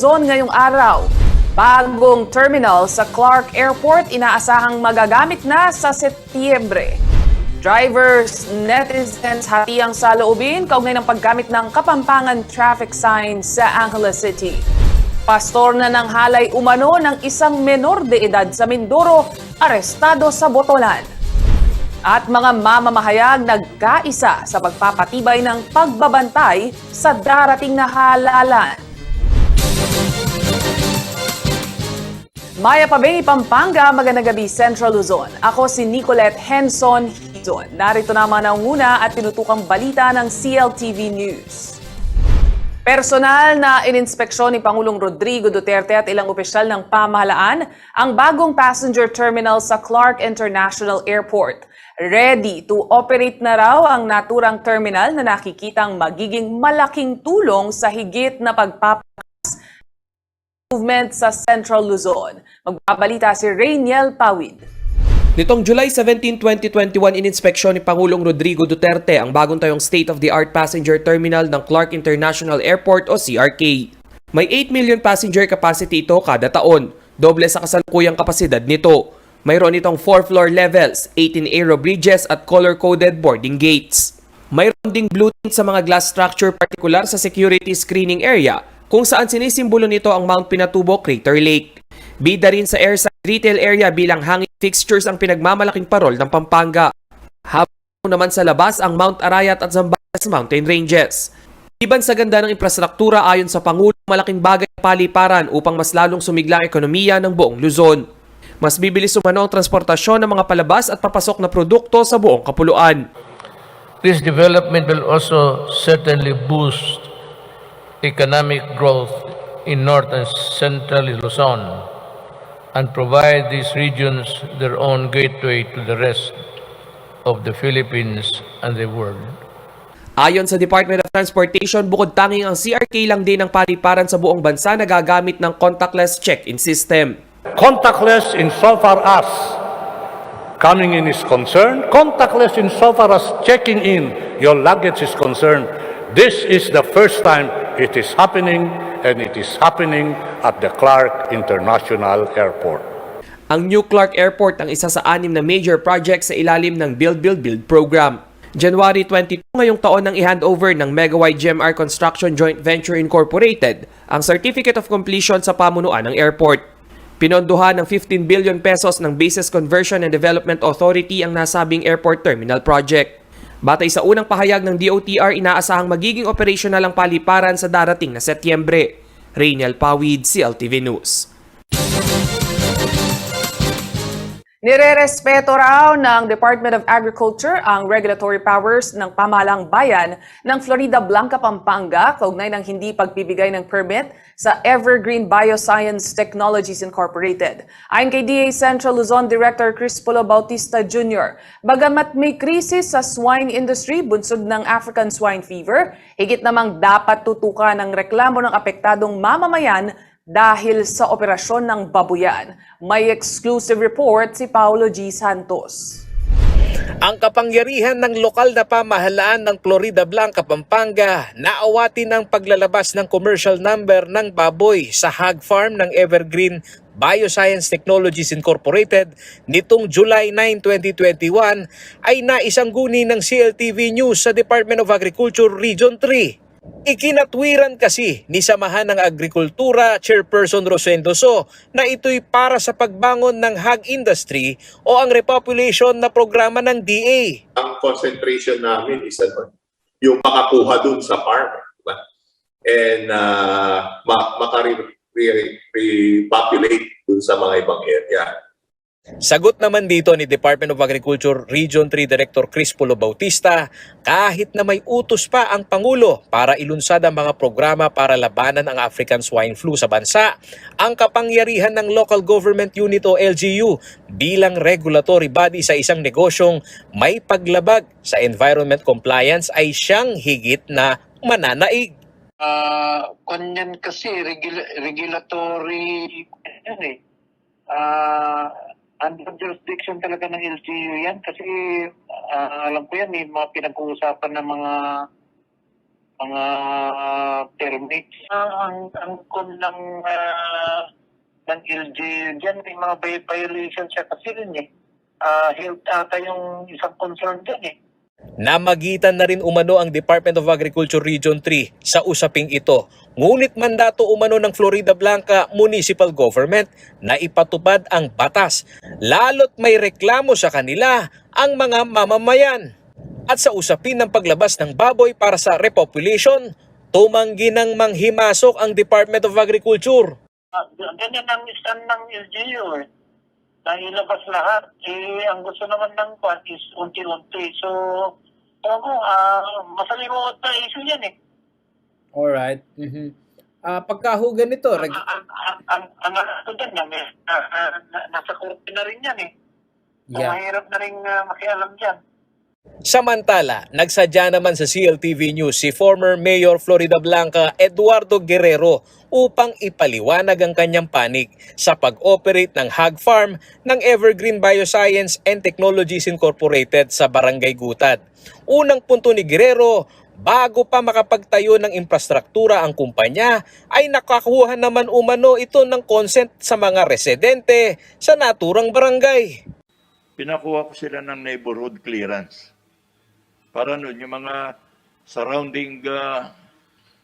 Luzon ngayong araw. Bagong terminal sa Clark Airport inaasahang magagamit na sa Setyembre. Drivers, netizens hatiang saloobin kaugnay ng paggamit ng Kapampangan traffic sign sa Angeles City. Pastor na ng halay umano ng isang menor de edad sa Mindoro, arestado sa Botolan. At mga mamamahayag nagkaisa sa pagpapatibay ng pagbabantay sa darating na halalan. Maya Pabeng, Pampanga, magandang gabi Central Luzon. Ako si Nicolette Henson Hizon. Narito naman ang una at tinutukang balita ng CLTV News. Personal na ininspeksyon ni Pangulong Rodrigo Duterte at ilang opisyal ng pamahalaan ang bagong passenger terminal sa Clark International Airport. Ready to operate na raw ang naturang terminal na nakikitang magiging malaking tulong sa higit na movement sa Central Luzon. Magbabalita si Rainiel Pawid. Nitong July 17, 2021, ininspeksyon ni Pangulong Rodrigo Duterte ang bagong tayong state-of-the-art passenger terminal ng Clark International Airport o CRK. May 8 million passenger capacity ito kada taon, doble sa kasalukuyang kapasidad nito. Mayroon itong 4 floor levels, 18 aero bridges at color-coded boarding gates. Mayroon ding bluetooth sa mga glass structure partikular sa security screening area, kung saan sinisimbolo nito ang Mount Pinatubo Crater Lake. Bida rin sa airside retail area bilang hanging fixtures ang pinagmamalaking parol ng Pampanga. Habang naman sa labas ang Mount Arayat at Zambales Mountain Ranges. Iban sa ganda ng infrastruktura ayon sa Pangulo, malaking bagay ang paliparan upang mas lalong sumigla ang ekonomiya ng buong Luzon. Mas bibilis umano ang transportasyon ng mga palabas at papasok na produkto sa buong kapuluan. This development will also certainly boost economic growth in North and Central Luzon and provide these regions their own gateway to the rest of the Philippines and the world. Ayon sa Department of Transportation, bukod tanging ang CRK lang din ang paliparan sa buong bansa na gagamit ng contactless check-in system. Contactless insofar as coming in is concerned, contactless insofar as checking in your luggage is concerned. This is the first time it is happening, and it is happening at the Clark International Airport. Ang New Clark Airport ang isa sa 6 na major projects sa ilalim ng Build Build Build program. January 22 ngayong taon nang i-handover ng Megawide GMR Construction Joint Venture Incorporated ang Certificate of Completion sa pamunuan ng airport. Pinondohan ng 15 billion pesos ng Bases Conversion and Development Authority ang nasabing airport terminal project. Batay sa unang pahayag ng DOTR, inaasahang magiging operational ang paliparan sa darating na Setyembre. Rainiel Pawid, CLTV News. Nirerespeto raw ng Department of Agriculture ang regulatory powers ng pamahalang bayan ng Florida Blanca, Pampanga kaugnay ng hindi pagbibigay ng permit sa Evergreen Bioscience Technologies Incorporated. Ayon kay DA Central Luzon Director Crispolo Bautista Jr., bagamat may krisis sa swine industry bunsod ng African swine fever, higit namang dapat tutukan ng reklamo ng apektadong mamamayan dahil sa operasyon ng babuyan. May exclusive report si Paulo G. Santos. Ang kapangyarihan ng lokal na pamahalaan ng Florida Blanca, Pampanga, naawati ng paglalabas ng commercial number ng baboy sa hog farm ng Evergreen Bioscience Technologies Incorporated nitong July 9, 2021 ay naisangguni ng CLTV News sa Department of Agriculture Region 3. Ikinatwiran kasi ni Samahan ng Agrikultura Chairperson Rosendo So na ito'y para sa pagbangon ng hog industry o ang repopulation na programa ng DA. Ang concentration namin is yung makakuha dun sa farm, diba? And makarepopulate dun sa mga ibang area. Sagot naman dito ni Department of Agriculture Region 3 Director Crispolo Bautista, kahit na may utos pa ang Pangulo para ilunsad ang mga programa para labanan ang African swine flu sa bansa, ang kapangyarihan ng Local Government Unit o LGU bilang regulatory body sa isang negosyong may paglabag sa environment compliance ay siyang higit na mananaig. Kanyan kasi regulatory under jurisdiction talaga ng LGU yan kasi alam ko yan, mga pinag-uusapan ng mga mga permits. Ang kun ng LGU dyan, may mga violations siya kasi rin eh. Health ata yung isang concern dyan eh. Namagitan na rin umano ang Department of Agriculture Region 3 sa usaping ito. Ngunit mandato umano ng Florida Blanca Municipal Government na ipatupad ang batas, lalo't may reklamo sa kanila ang mga mamamayan. At sa usapin ng paglabas ng baboy para sa repopulation, tumanggi ng manghimasok ang Department of Agriculture. Ganyan ang stand ng LGU eh. Nailabas lahat. Ang gusto naman ng kwan is unti-unti. So, masalimuot na issue yan eh. Alright. Pagka ganito, Ang ito dyan, nasa korte na rin yan eh. So, yeah. mahirap na rin makialam dyan. Samantala, nagsadya naman sa CLTV News si former Mayor Florida Blanca Eduardo Guerrero upang ipaliwanag ang kanyang panig sa pag-operate ng hog farm ng Evergreen Bioscience and Technologies Incorporated sa Barangay Gutad. Unang punto ni Guerrero, bago pa makapagtayo ng infrastruktura ang kumpanya, ay nakakuha naman umano ito ng consent sa mga residente sa naturang barangay. Pinakuha ko sila ng neighborhood clearance. Para nun, yung mga surrounding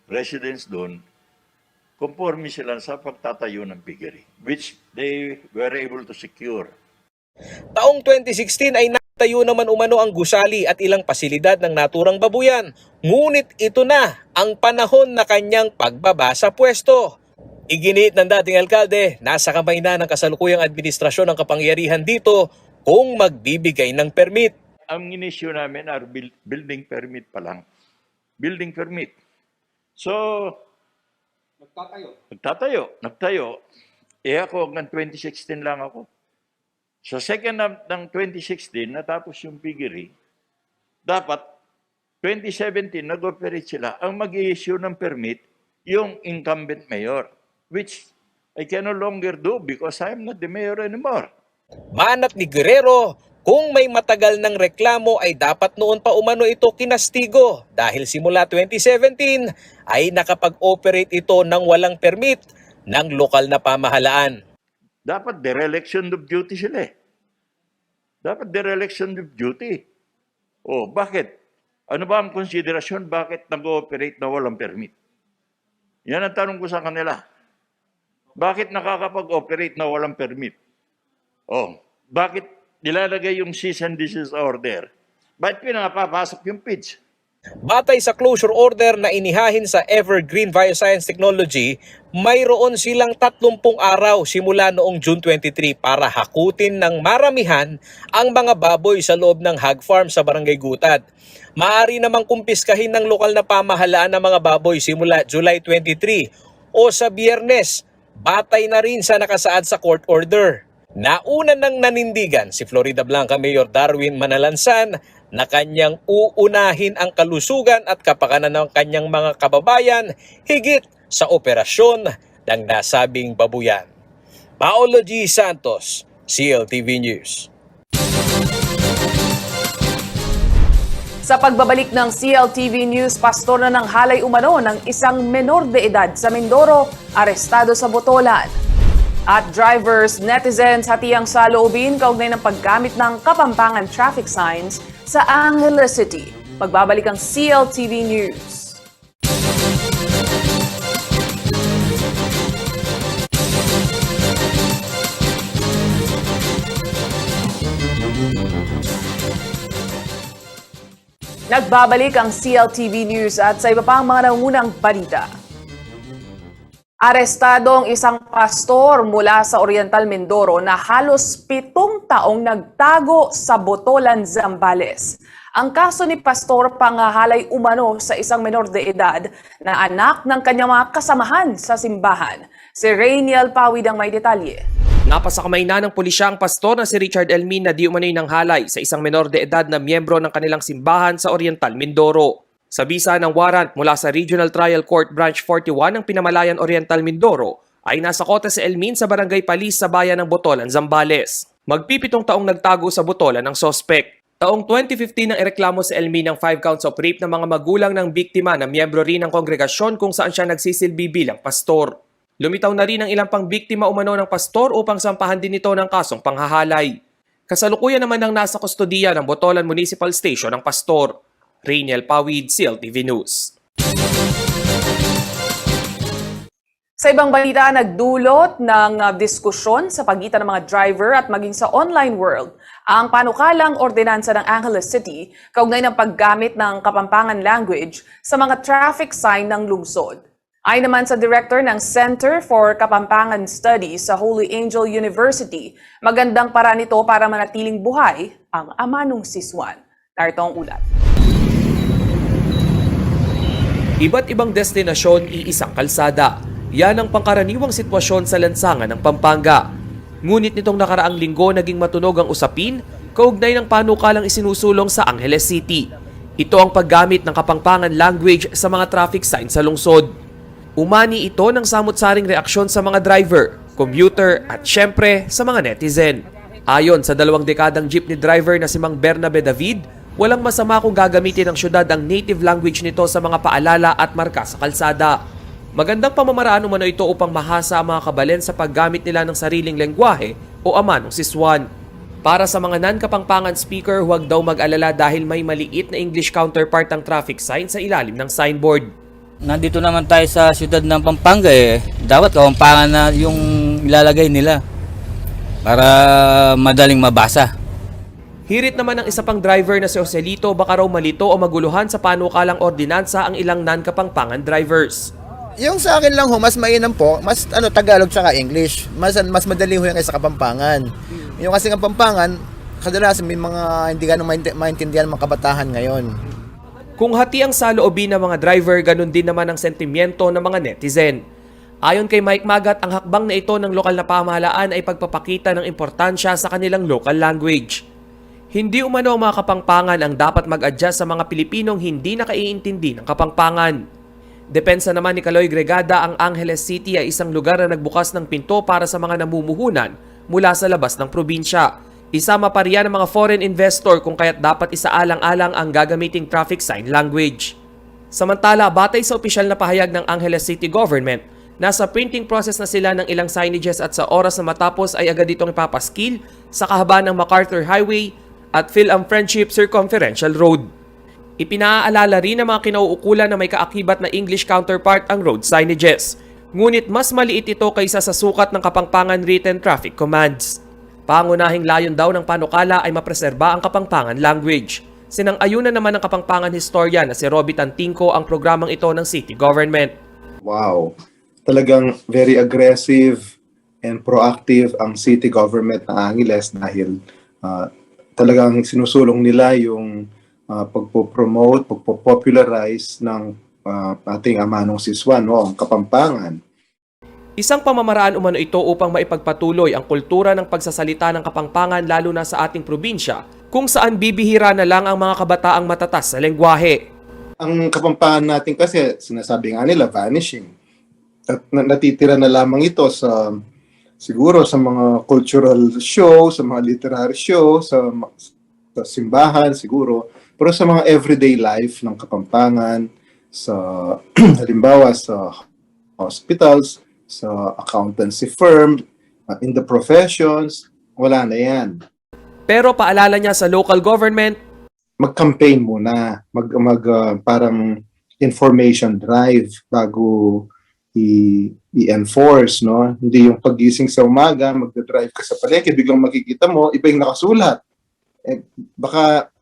residents doon, conforme sila sa pagtatayo ng piggery, which they were able to secure. Taong 2016 ay natayo naman umano ang gusali at ilang pasilidad ng naturang babuyan. Ngunit ito na ang panahon na kanyang pagbaba sa pwesto. Iginiit ng dating alkalde, nasa kamay na ng kasalukuyang administrasyon ng kapangyarihan dito kung magbibigay ng permit. Ang inisyu namin are building permit pa lang. Building permit. So, nagtatayo. Ako hanggang 2016 lang ako. Sa second half ng 2016, natapos yung piggery. Dapat, 2017, nag-operate sila. Ang mag-i-issue ng permit, yung incumbent mayor, which I can no longer do because I am not the mayor anymore. Banat ni Guerrero, kung may matagal ng reklamo ay dapat noon pa umano ito kinastigo dahil simula 2017 ay nakapag-operate ito ng walang permit ng lokal na pamahalaan. Dapat dereliction of duty sila eh. Dapat dereliction of duty. Oh, bakit? Ano ba ang konsiderasyon? Bakit nag-ooperate na walang permit? Yan ang tanong ko sa kanila. Bakit nakakapag-operate na walang permit? Oh, bakit nilalagay yung cease and desist order? Bakit pinapapasok yung pitch? Batay sa closure order na inihahin sa Evergreen Bioscience Technology, mayroon silang 30 araw simula noong June 23 para hakutin ng maramihan ang mga baboy sa loob ng hog farm sa Barangay Gutad. Maaari namang kumpiskahin ng lokal na pamahalaan ng mga baboy simula July 23 o sa Biyernes, batay na rin sa nakasaad sa court order. Nauna nang nanindigan si Florida Blanca Mayor Darwin Manalansan na kanyang uunahin ang kalusugan at kapakanan ng kanyang mga kababayan higit sa operasyon ng nasabing babuyan. Paolo G. Santos, CLTV News. Sa pagbabalik ng CLTV News, pastor na ng halay umano ng isang menor de edad sa Mindoro, arestado sa Botolan. At drivers, netizens, hatiyang saloobin kaugnay ng paggamit ng Kapampangan traffic signs sa Angeles City. Pagbabalik ang CLTV News. Nagbabalik ang CLTV News at sa iba pang mga nangungunang balita. Arestado ang isang pastor mula sa Oriental Mindoro na halos 7 taong nagtago sa Botolan, Zambales. Ang kaso ni pastor pangahalay umano sa isang menor de edad na anak ng kanyang mga kasamahan sa simbahan. Si Rainiel Pawid ang may detalye. Napasakamay na ng pulisya ang pastor na si Richard Elmin na di umano'y nanghalay sa isang menor de edad na miyembro ng kanilang simbahan sa Oriental Mindoro. Sa bisa ng warrant mula sa Regional Trial Court Branch 41 ng Pinamalayan Oriental Mindoro ay nasa kota si Elmin sa Barangay Palis sa bayan ng Botolan, Zambales. Magpipitong taong nagtago sa Botolan ang sospek. Taong 2015 nang ireklamo sa LMI ng 5 counts of rape ng mga magulang ng biktima na miyembro rin ng kongregasyon kung saan siya nagsisilbi bilang pastor. Lumitaw na rin ang ilang pang biktima umano ng pastor upang sampahan din ito ng kasong panghahalay. Kasalukuyan naman ang nasa kustodiya ng Botolan Municipal Station ang pastor. Rainiel Pawid, CLTV News. Sa ibang balita, nagdulot ng diskusyon sa pagitan ng mga driver at maging sa online world ang panukalang ordinansa ng Angeles City kaugnay ng paggamit ng Kapampangan language sa mga traffic sign ng lungsod. Ayon naman sa director ng Center for Kapampangan Studies sa Holy Angel University, magandang paraan ito para manatiling buhay ang Amanong Siswan. Narito ang ulat. Iba't ibang destinasyon, iisang kalsada. Yan ang pangkaraniwang sitwasyon sa lansangan ng Pampanga. Ngunit nitong nakaraang linggo naging matunog ang usapin kaugnay ng panukalang isinusulong sa Angeles City. Ito ang paggamit ng Kapampangan language sa mga traffic sign sa lungsod. Umani ito ng samut-saring reaksyon sa mga driver, commuter at syempre sa mga netizen. Ayon sa 2 dekadang jeepney driver na si Mang Bernabe David, walang masama kung gagamitin ng syudad ang native language nito sa mga paalala at marka sa kalsada. Magandang pamamaraan umano ito upang mahasa ang mga kabalen sa paggamit nila ng sariling lengguwahe o Amanong Siswan. Para sa mga non-Kapampangan speaker, huwag daw mag-alala dahil may maliit na English counterpart ang traffic sign sa ilalim ng signboard. Nandito naman tayo sa siyudad ng Pampanga Dapat Kapampangan na yung ilalagay nila para madaling mabasa. Hirit naman ng isa pang driver na si Joselito, baka raw malito o maguluhan sa panukalang ordinansa ang ilang non-Kapampangan drivers. Yung sa akin lang mas mainam po, mas Tagalog tsaka English. Mas madali ho yan kaysa Kapampangan. Yung kasi Kapampangan, kadalasan may mga hindi ganong maintindihan ng mga kabataan ngayon. Kung hati ang saloobin ng mga driver, ganun din naman ang sentimiento ng mga netizen. Ayon kay Mike Magat, ang hakbang na ito ng lokal na pamahalaan ay pagpapakita ng importansya sa kanilang local language. Hindi umano ang mga Kapampangan ang dapat mag-adjust sa mga Pilipinong hindi nakaiintindi ng Kapampangan. Depensa naman ni Kaloy Gregada, ang Angeles City ay isang lugar na nagbukas ng pinto para sa mga namumuhunan mula sa labas ng probinsya. Isama pa riyan ng mga foreign investor kung kaya't dapat isaalang-alang ang gagamiting traffic sign language. Samantala, batay sa opisyal na pahayag ng Angeles City Government, nasa printing process na sila ng ilang signages at sa oras na matapos ay agad itong ipapaskil sa kahabaan ng MacArthur Highway at Phil-Am Friendship Circumferential Road. Ipinaalala rin ng mga kinauukulan na may kaakibat na English counterpart ang road signages. Ngunit mas maliit ito kaysa sa sukat ng Kapampangan written traffic commands. Pangunahing layon daw ng panukala ay mapreserba ang Kapampangan language. Sinang-ayunan naman ng Kapampangan historian na si Roby Tantingco ang programang ito ng city government. Wow, talagang very aggressive and proactive ang city government ng Angeles dahil talagang sinusulong nila yung pagpo-promote, pagpo-popularize ng ating Amanong Siswan, ang Kapampangan. Isang pamamaraan umano ito upang maipagpatuloy ang kultura ng pagsasalita ng Kapampangan lalo na sa ating probinsya, kung saan bibihira na lang ang mga kabataang matatas sa lengguwahe. Ang Kapampangan natin kasi, sinasabi nga nila, vanishing. At natitira na lamang ito sa siguro sa mga cultural show, sa mga literary show, sa simbahan siguro. Pero sa mga everyday life ng Kapampangan, sa halimbawa sa hospitals, sa accountancy firm, in the professions, wala na yan. Pero paalala niya sa local government, mag-campaign muna, parang information drive bago i-enforce, no? Hindi yung pagising sa umaga, magdadrive ka sa palengke, biglang makikita mo, iba yung nakasulat. Baka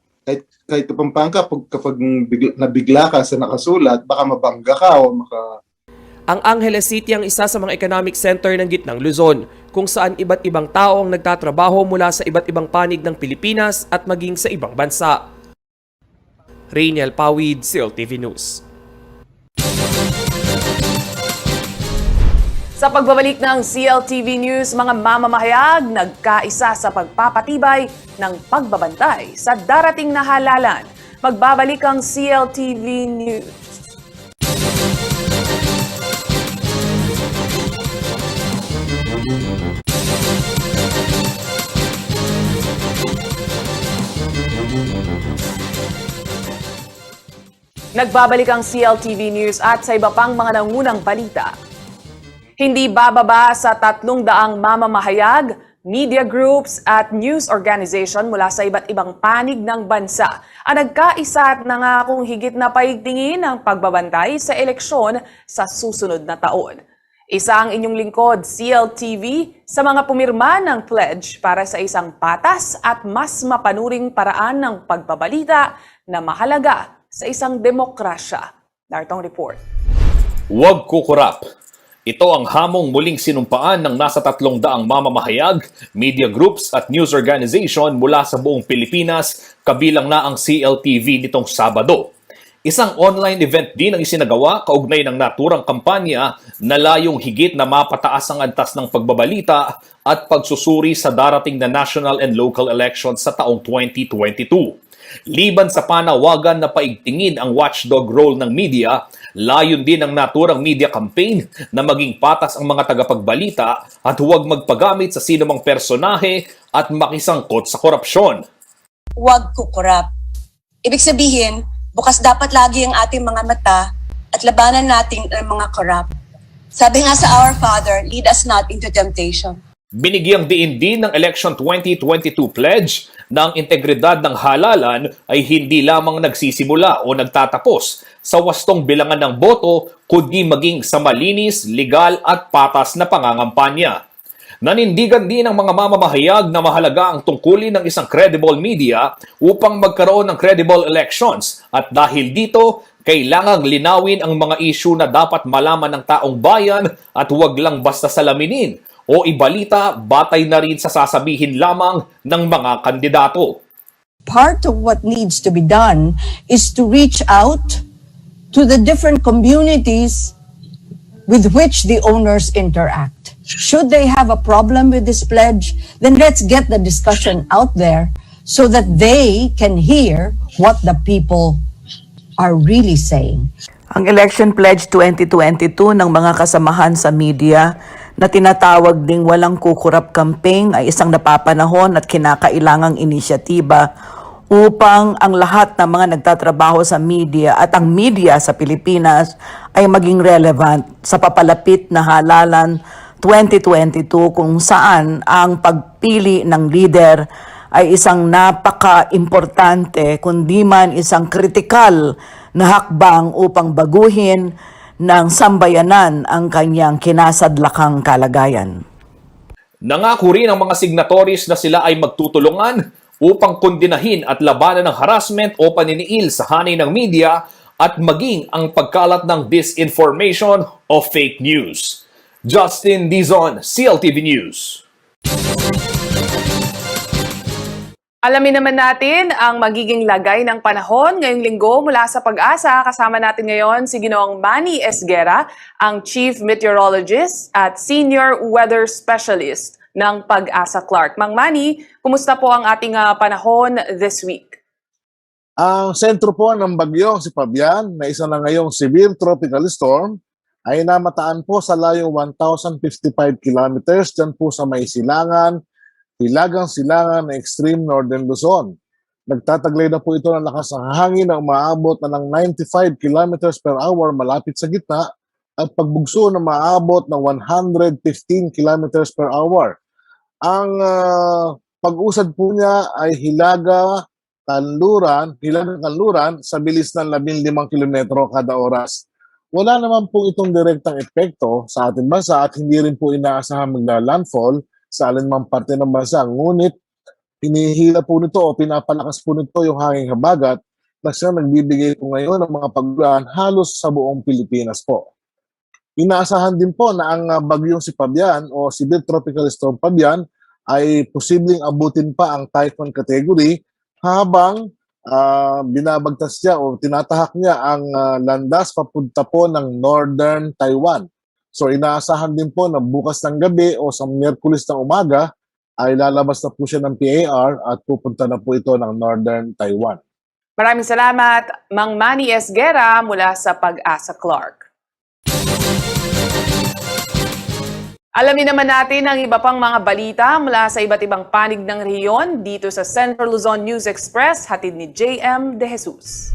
kahit Kapampangan, kapag nabigla ka sa nakasulat, baka mabangga ka o Ang Angeles City ang isa sa mga economic center ng Gitnang Luzon, kung saan iba't ibang tao ang nagtatrabaho mula sa iba't ibang panig ng Pilipinas at maging sa ibang bansa. Rainiel Pawid, CLTV News. Sa pagbabalik ng CLTV News, mga mamamahayag nagkaisa sa pagpapatibay ng pagbabantay sa darating na halalan. Magbabalik ang CLTV News. Nagbabalik ang CLTV News at sa iba pang mga nangunang balita. Hindi bababa sa 300 mamamahayag, media groups at news organization mula sa iba't ibang panig ng bansa ang nagkaisa at nangakong higit na paigtingin ang pagbabantay sa eleksyon sa susunod na taon. Isa ang inyong lingkod, CLTV, sa mga pumirma ng pledge para sa isang patas at mas mapanuring paraan ng pagbabalita na mahalaga sa isang demokrasya. Narito ang report. Huwag kukurap. Ito ang hamong muling sinumpaan ng nasa 300 mamamahayag, media groups at news organization mula sa buong Pilipinas, kabilang na ang CLTV nitong Sabado. Isang online event din ang isinagawa kaugnay ng naturang kampanya na layong higit na mapataas ang antas ng pagbabalita at pagsusuri sa darating na national and local elections sa taong 2022. Liban sa panawagan na paigtingin ang watchdog role ng media, layon din ang naturang media campaign na maging patas ang mga tagapagbalita at huwag magpagamit sa sinumang personahe at makisangkot sa korupsyon. Huwag kukurap. Ibig sabihin, bukas dapat lagi ang ating mga mata at labanan natin ang mga korap. Sabi nga sa Our Father, lead us not into temptation. Binigyang diin din ng Election 2022 pledge na ang integridad ng halalan ay hindi lamang nagsisimula o nagtatapos sa wastong bilangan ng boto, kundi maging sa malinis, legal at patas na pangangampanya. Nanindigan din ang mga mamamahayag na mahalaga ang tungkulin ng isang credible media upang magkaroon ng credible elections at dahil dito, kailangang linawin ang mga issue na dapat malaman ng taong bayan at huwag lang basta salaminin o ibalita batay na rin sa sasabihin lamang ng mga kandidato. Part of what needs to be done is to reach out to the different communities with which the owners interact. Should they have a problem with this pledge, then let's get the discussion out there so that they can hear what the people are really saying. Ang Election Pledge 2022 ng mga kasamahan sa media na tinatawag ding walang kukurap campaign ay isang napapanahon at kinakailangang inisyatiba upang ang lahat ng mga nagtatrabaho sa media at ang media sa Pilipinas ay maging relevant sa papalapit na halalan 2022 kung saan ang pagpili ng leader ay isang napaka-importante kundi man isang kritikal na hakbang upang baguhin ng sambayanan ang kanyang kinasadlakang kalagayan. Nangako rin ang mga signatories na sila ay magtutulungan upang kondinahin at labanan ng harassment o paniniil sa hanay ng media at maging ang pagkalat ng disinformation o fake news. Justin Dizon, CLTV News. Alamin naman natin ang magiging lagay ng panahon ngayong linggo mula sa Pag-asa. Kasama natin ngayon si Ginoong Manny Esguera, ang Chief Meteorologist at Senior Weather Specialist ng Pag-asa Clark. Mang Manny, kumusta po ang ating panahon this week? Ang sentro po ng bagyong si Fabian, na isa na ngayong severe tropical storm, ay namataan po sa layong 1,055 kilometers dyan po sa may silangan, Hilagang-Silangan na extreme northern Luzon. Nagtataglay na po ito ng lakas ng hangin na umaabot na ng 95 kilometers per hour malapit sa gitna at pagbugso na maabot ng 115 kilometers per hour. Ang pag-usad po niya ay Hilagang-Kanluran sa bilis ng 15 kilometro kada oras. Wala naman po itong direktang epekto sa ating bansa at hindi rin po inaasahan magla-landfall sa alinmang parte ng bansa. Ngunit, hinihila po nito o pinapalakas po nito yung hanging habagat na siya nagbibigay po ngayon ng mga pag-ulan halos sa buong Pilipinas po. Inaasahan din po na ang bagyong si Fabian o Severe Tropical Storm Fabian ay posibleng abutin pa ang typhoon category habang binabagtas niya o tinatahak niya ang landas papunta po ng northern Taiwan. So inaasahan din po na bukas ng gabi o sa Miyerkules ng umaga ay lalabas na po siya ng PAR at pupunta na po ito ng Northern Taiwan. Maraming salamat, Mang Manny Esguera mula sa Pag-asa Clark. Alamin naman natin ang iba pang mga balita mula sa iba't ibang panig ng rehiyon dito sa Central Luzon News Express, hatid ni JM De Jesus.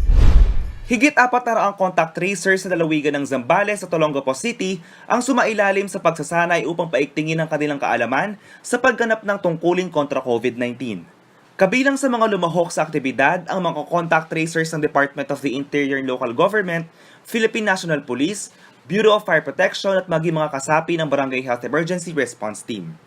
Higit 400 contact tracers sa lalawigan ng Zambales sa Olongapo City ang sumailalim sa pagsasanay upang paigtingin ang kanilang kaalaman sa pagganap ng tungkulin kontra COVID-19. Kabilang sa mga lumahok sa aktibidad ang mga contact tracers ng Department of the Interior and Local Government, Philippine National Police, Bureau of Fire Protection at maging mga kasapi ng Barangay Health Emergency Response Team.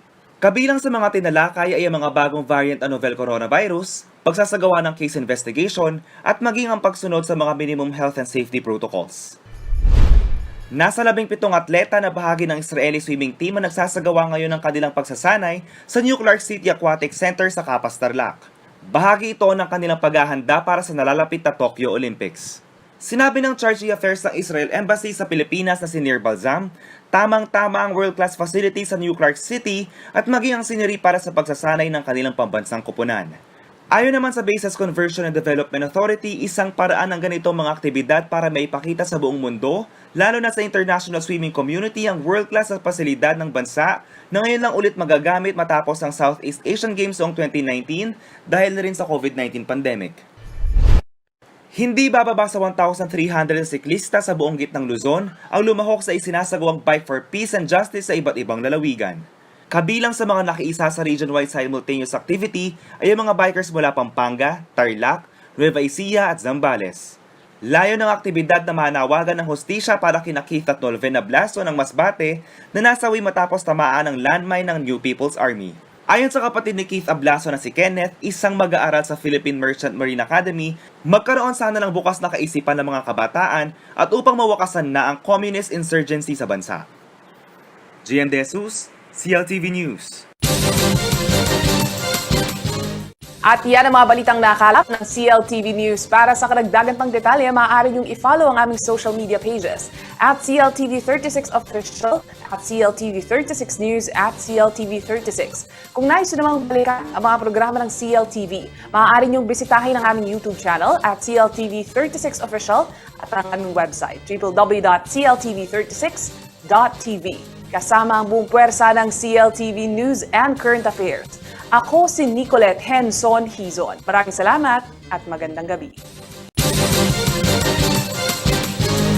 Kabilang sa mga tinalakay ay ang mga bagong variant ng novel coronavirus, pagsasagawa ng case investigation at maging ang pagsunod sa mga minimum health and safety protocols. Nasa 17 atleta na bahagi ng Israeli swimming team ang nagsasagawa ngayon ng kanilang pagsasanay sa New Clark City Aquatic Center sa Capas, Tarlac. Bahagi ito ng kanilang paghahanda para sa nalalapit na Tokyo Olympics. Sinabi ng Charge Affairs ng Israel Embassy sa Pilipinas na si Nir Balzam, tamang-tama ang world-class facility sa New Clark City at maging ang sinuri para sa pagsasanay ng kanilang pambansang kupunan. Ayon naman sa Bases Conversion and Development Authority, isang paraan ng ganitong mga aktibidad para maipakita sa buong mundo, lalo na sa international swimming community, ang world-class na pasilidad ng bansa na ngayon lang ulit magagamit matapos ang Southeast Asian Games noong 2019 dahil na rin sa COVID-19 pandemic. Hindi bababa sa 1,300 siklista sa buong gitnang Luzon ang lumahok sa isinasagawang Bike for Peace and Justice sa iba't ibang lalawigan. Kabilang sa mga nakiisa sa region-wide simultaneous activity ay ang mga bikers mula Pampanga, Tarlac, Nueva Ecija at Zambales. Layo ng aktibidad na manawagan ng hustisya para kina Keith at Nolvena Blaso ng Masbate na nasawi matapos tamaan ng landmine ng New People's Army. Ayon sa kapatid ni Keith Ablaso na si Kenneth, isang mag-aaral sa Philippine Merchant Marine Academy, magkaroon sana ng bukas na kaisipan ng mga kabataan at upang mawakasan na ang communist insurgency sa bansa. GM De Jesus, CLTV News. At yan ang mga balitang nakalap ng CLTV News. Para sa karagdagan pang detalye, maaari niyong i-follow ang aming social media pages at CLTV36 Official, at CLTV36 News, at CLTV36. Kung nais nyo namang balikan ang mga programa ng CLTV, maaari niyong bisitahin ang aming YouTube channel at CLTV36 Official at ang aming website, www.cltv36.tv. Kasama ang buong puwersa ng CLTV News and Current Affairs. Ako si Nicolette Henson Hizon. Maraming salamat at magandang gabi.